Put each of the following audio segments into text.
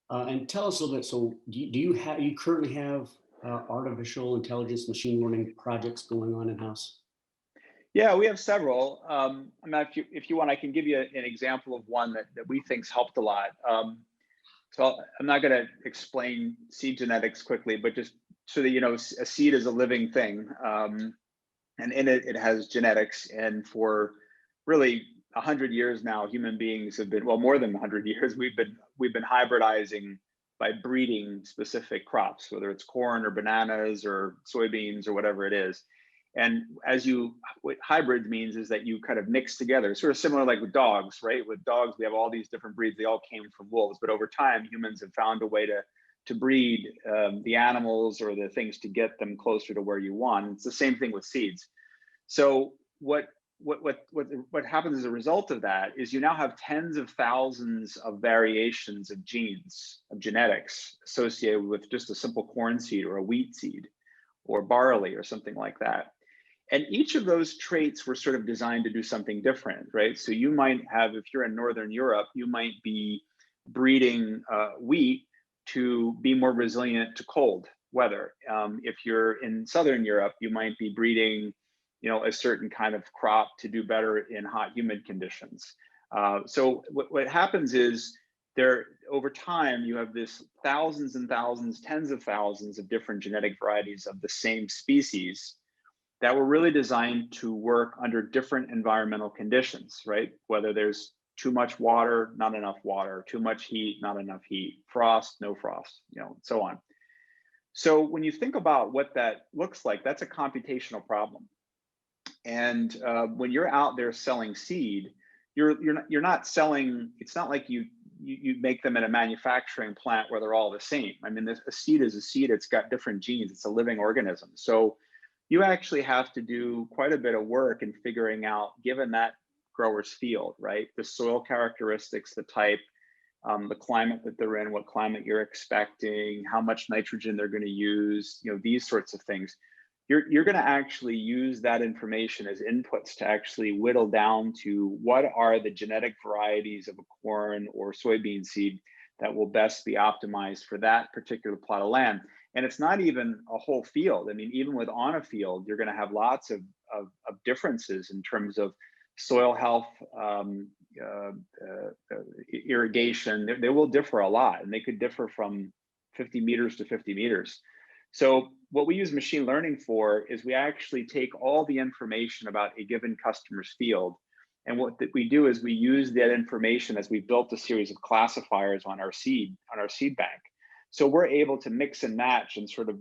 And tell us a little bit. So, you currently have artificial intelligence, machine learning projects going on in house? Yeah, we have several. I mean, if you want, I can give you an example of one that we think's helped a lot. I'm not going to explain seed genetics quickly, but just so that you know, a seed is a living thing, and in it has genetics. And for really 100 years now, human beings have been, well, more than 100 years, we've been hybridizing by breeding specific crops, whether it's corn or bananas or soybeans or whatever it is. And what hybrid means is that you kind of mix together, sort of similar like with dogs, right? With dogs, we have all these different breeds. They all came from wolves, but over time, humans have found a way to breed the animals or the things to get them closer to where you want. It's the same thing with seeds. So what happens as a result of that is you now have tens of thousands of variations of genes, of genetics associated with just a simple corn seed or a wheat seed or barley or something like that. And each of those traits were sort of designed to do something different, right? So you might have, if you're in Northern Europe, you might be breeding wheat to be more resilient to cold weather. If you're in Southern Europe, you might be breeding, a certain kind of crop to do better in hot, humid conditions. So what happens is over time, you have this thousands and thousands, tens of thousands of different genetic varieties of the same species that were really designed to work under different environmental conditions, right? Whether there's too much water, not enough water, too much heat, not enough heat, frost, no frost, so on. So when you think about what that looks like, that's a computational problem. And when you're out there selling seed, you're not selling. It's not like you make them in a manufacturing plant where they're all the same. I mean, a seed is a seed. It's got different genes. It's a living organism. So you actually have to do quite a bit of work in figuring out, given that grower's field, right? The soil characteristics, the type, the climate that they're in, what climate you're expecting, how much nitrogen they're going to use, these sorts of things. You're going to actually use that information as inputs to actually whittle down to what are the genetic varieties of a corn or soybean seed that will best be optimized for that particular plot of land. And it's not even a whole field. I mean, even with on a field, you're going to have lots of differences in terms of soil health, irrigation. They will differ a lot, and they could differ from 50 meters to 50 meters. So what we use machine learning for is we actually take all the information about a given customer's field. And what we do is we use that information as we built a series of classifiers on our seed bank. So we're able to mix and match and sort of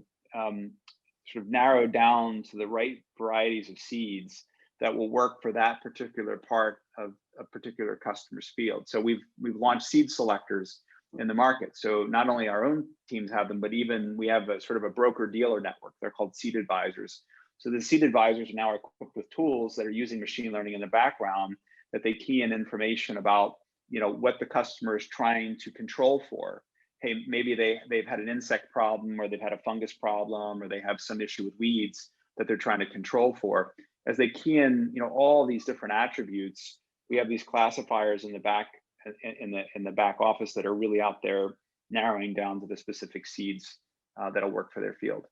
narrow down to the right varieties of seeds that will work for that particular part of a particular customer's field. So we've launched seed selectors in the market. So not only our own teams have them, but even we have a sort of a broker dealer network. They're called seed advisors. So the seed advisors now are equipped with tools that are using machine learning in the background that they key in information about, what the customer is trying to control for. Hey, maybe they've had an insect problem, or they've had a fungus problem, or they have some issue with weeds that they're trying to control for. As they key in, all these different attributes, we have these classifiers in the back office that are really out there narrowing down to the specific seeds that'll work for their field.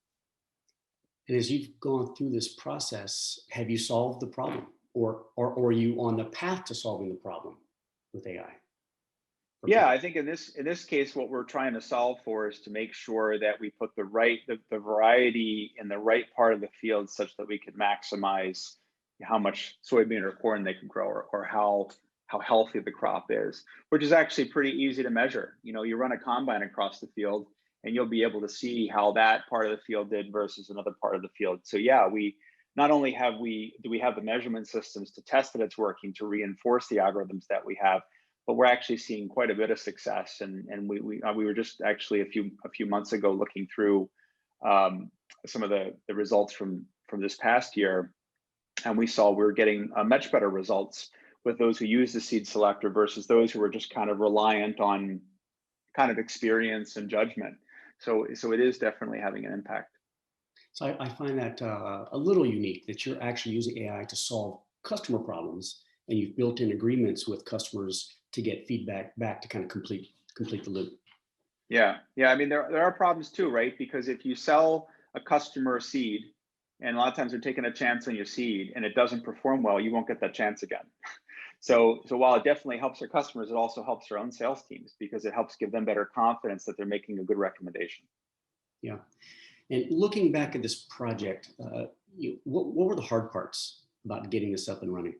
And as you've gone through this process, have you solved the problem, or are you on the path to solving the problem with AI? Yeah, I think in this case, what we're trying to solve for is to make sure that we put the variety in the right part of the field, such that we can maximize how much soybean or corn they can grow, or how healthy the crop is, which is actually pretty easy to measure. You run a combine across the field, and you'll be able to see how that part of the field did versus another part of the field. So yeah, we not only do we have the measurement systems to test that it's working, to reinforce the algorithms that we have, but we're actually seeing quite a bit of success. And we were just actually a few months ago looking through some of the results from this past year, and we saw we were getting much better results with those who use the seed selector versus those who were just kind of reliant on kind of experience and judgment. So it is definitely having an impact. So I find that a little unique that you're actually using AI to solve customer problems, and you've built in agreements with customers to get feedback back to kind of complete the loop. Yeah. I mean, there are problems too, right? Because if you sell a customer a seed, and a lot of times they're taking a chance on your seed, and it doesn't perform well, you won't get that chance again. So while it definitely helps our customers, it also helps our own sales teams because it helps give them better confidence that they're making a good recommendation. Yeah. And looking back at this project, what were the hard parts about getting this up and running?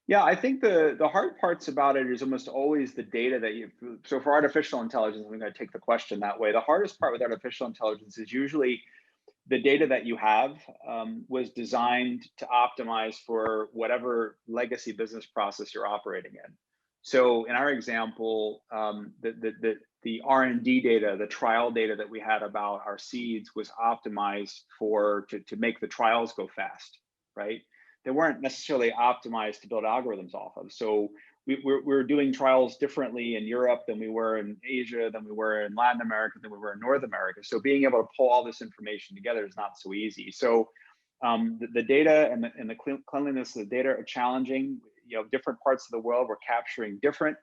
Yeah, I think the hard parts about it is almost always the data that you. So for artificial intelligence, I'm going to take the question that way. The hardest part with artificial intelligence is usually the data that you have was designed to optimize for whatever legacy business process you're operating in. So in our example, the R&D data, the trial data that we had about our seeds was optimized to make the trials go fast, right? They weren't necessarily optimized to build algorithms off of. So we're doing trials differently in Europe than we were in Asia, than we were in Latin America, than we were in North America. So being able to pull all this information together is not so easy. So the data and the cleanliness of the data are challenging. You know, different parts of the world, we're capturing different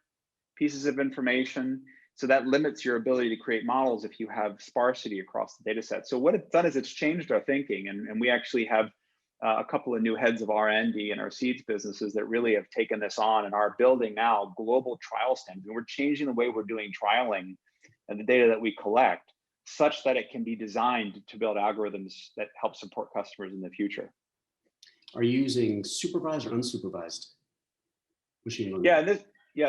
pieces of information. So that limits your ability to create models if you have sparsity across the data set. So what it's done is it's changed our thinking, and we actually have a couple of new heads of R&D in our seeds businesses that really have taken this on and are building now global trial standards. And we're changing the way we're doing trialing and the data that we collect such that it can be designed to build algorithms that help support customers in the future. Are you using supervised or unsupervised machine learning?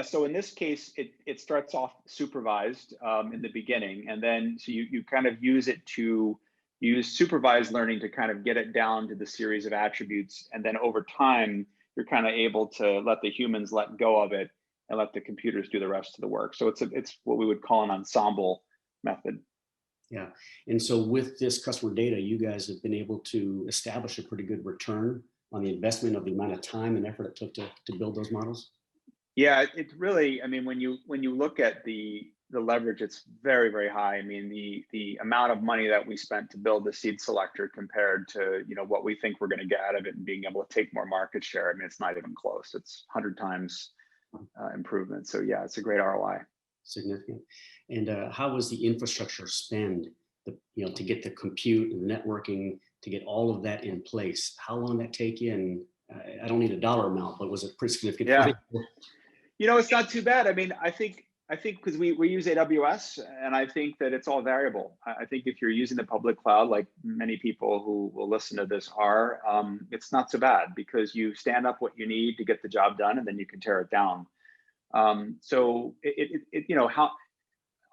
So in this case, it starts off supervised in the beginning, and then so you kind of use it to use supervised learning to kind of get it down to the series of attributes. And then over time, you're kind of able to let the humans let go of it and let the computers do the rest of the work. So it's what we would call an ensemble method. Yeah. And so with this customer data, you guys have been able to establish a pretty good return on the investment of the amount of time and effort it took to build those models. Yeah, it's really, I mean, when you look at the leverage, it's very, very high. I mean, the amount of money that we spent to build the seed selector compared to, you know, what we think we're going to get out of it and being able to take more market share. I mean, it's not even close. It's 100 times improvement. So yeah, it's a great ROI. Significant. And how was the infrastructure spend, to get the compute and the networking, to get all of that in place? How long did that take you? And I don't need a dollar amount, but was it pretty significant? Yeah. You know, it's not too bad. I mean, I think because we use AWS, and I think that it's all variable. I think if you're using the public cloud, like many people who will listen to this are, it's not so bad because you stand up what you need to get the job done, and then you can tear it down. So how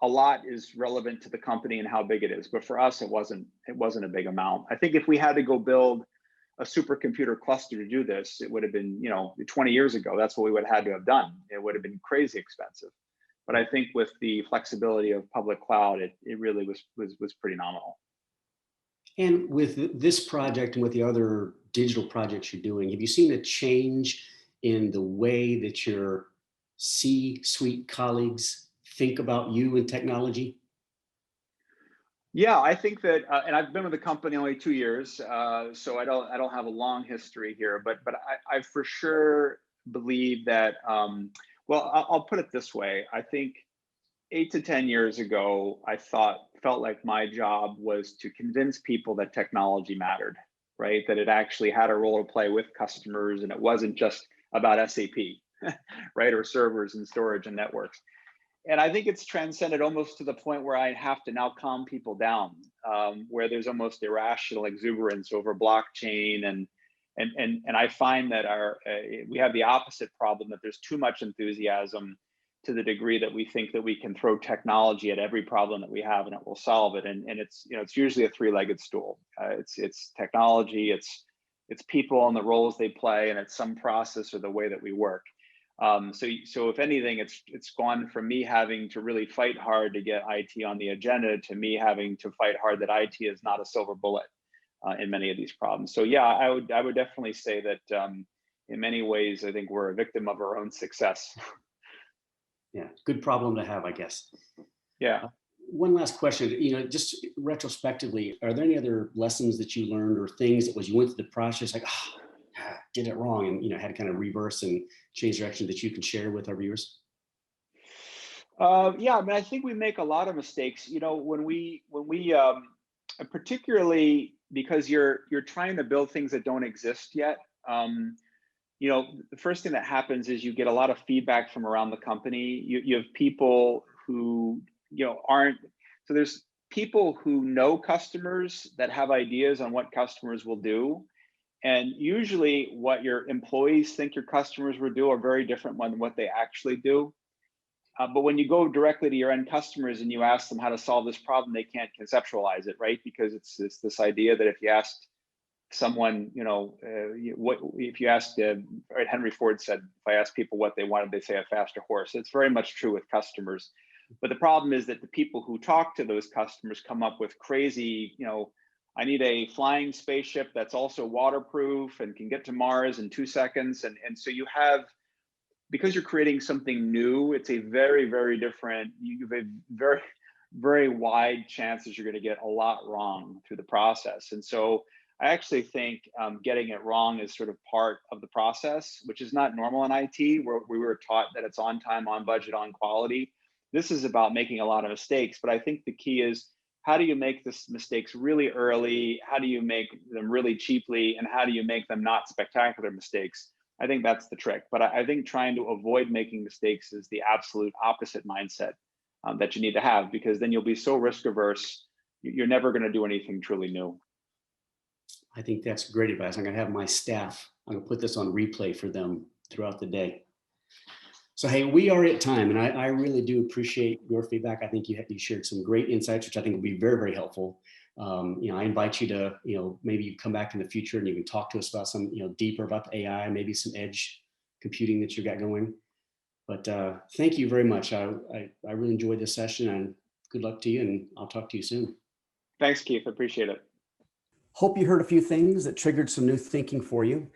a lot is relevant to the company and how big it is, but for us, it wasn't a big amount. I think if we had to go build a supercomputer cluster to do this, it would have been, 20 years ago, that's what we would have had to have done. It would have been crazy expensive. But I think with the flexibility of public cloud, it really was pretty nominal. And with this project and with the other digital projects you're doing, have you seen a change in the way that your C-suite colleagues think about you and technology? Yeah, I think that, and I've been with the company only 2 years, so I don't have a long history here, but I for sure believe that. Well, I'll put it this way: I think 8 to 10 years ago, I felt like my job was to convince people that technology mattered, right? That it actually had a role to play with customers, and it wasn't just about SAP, right, or servers and storage and networks. And I think it's transcended almost to the point where I have to now calm people down, where there's almost irrational exuberance over blockchain, and I find that we have the opposite problem, that there's too much enthusiasm to the degree that we think that we can throw technology at every problem that we have and it will solve it. And it's usually a three-legged stool. It's technology, it's people and the roles they play, and it's some process or the way that we work. So if anything, it's gone from me having to really fight hard to get IT on the agenda to me having to fight hard that IT is not a silver bullet in many of these problems. So yeah, I would definitely say that in many ways, I think we're a victim of our own success. Yeah, good problem to have, I guess. Yeah. One last question, just retrospectively, are there any other lessons that you learned or things that you went through the process like, did it wrong, and had to kind of reverse and change direction that you can share with our viewers? Yeah, I mean, I think we make a lot of mistakes. You know, particularly because you're trying to build things that don't exist yet. Um, you know, the first thing that happens is you get a lot of feedback from around the company. You have people who, aren't, so there's people who know customers that have ideas on what customers will do. And usually what your employees think your customers will do are very different than what they actually do. But when you go directly to your end customers and you ask them how to solve this problem, they can't conceptualize it, right? Because it's this idea that if you asked someone, what if you asked, right, Henry Ford said, if I asked people what they wanted, they say a faster horse. It's very much true with customers. But the problem is that the people who talk to those customers come up with crazy, I need a flying spaceship that's also waterproof and can get to Mars in 2 seconds. And so you have, because you're creating something new, it's a very, very different, you have a very, very wide chances you're going to get a lot wrong through the process. And so I actually think getting it wrong is sort of part of the process, which is not normal in IT, where we were taught that it's on time, on budget, on quality. This is about making a lot of mistakes, but I think the key is, how do you make this mistakes really early? How do you make them really cheaply? And how do you make them not spectacular mistakes? I think that's the trick. But I think trying to avoid making mistakes is the absolute opposite mindset that you need to have, because then you'll be so risk averse, you're never going to do anything truly new. I think that's great advice. I'm going to have my staff, I'm going to put this on replay for them throughout the day. So, hey, we are at time, and I really do appreciate your feedback. I think you shared some great insights, which I think will be very, very helpful. I invite you to, maybe you come back in the future and you can talk to us about some, deeper about the AI, maybe some edge computing that you've got going. But thank you very much. I really enjoyed this session, and good luck to you, and I'll talk to you soon. Thanks, Keith. I appreciate it. Hope you heard a few things that triggered some new thinking for you.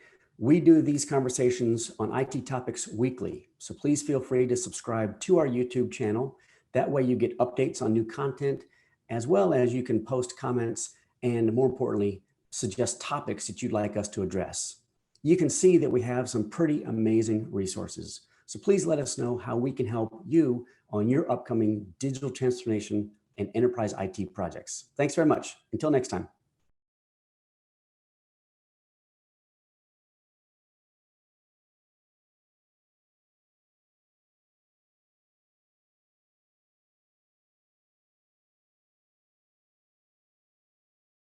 We do these conversations on IT topics weekly, so please feel free to subscribe to our YouTube channel. That way you get updates on new content, as well as you can post comments and, more importantly, suggest topics that you'd like us to address. You can see that we have some pretty amazing resources. So please let us know how we can help you on your upcoming digital transformation and enterprise IT projects. Thanks very much. Until next time.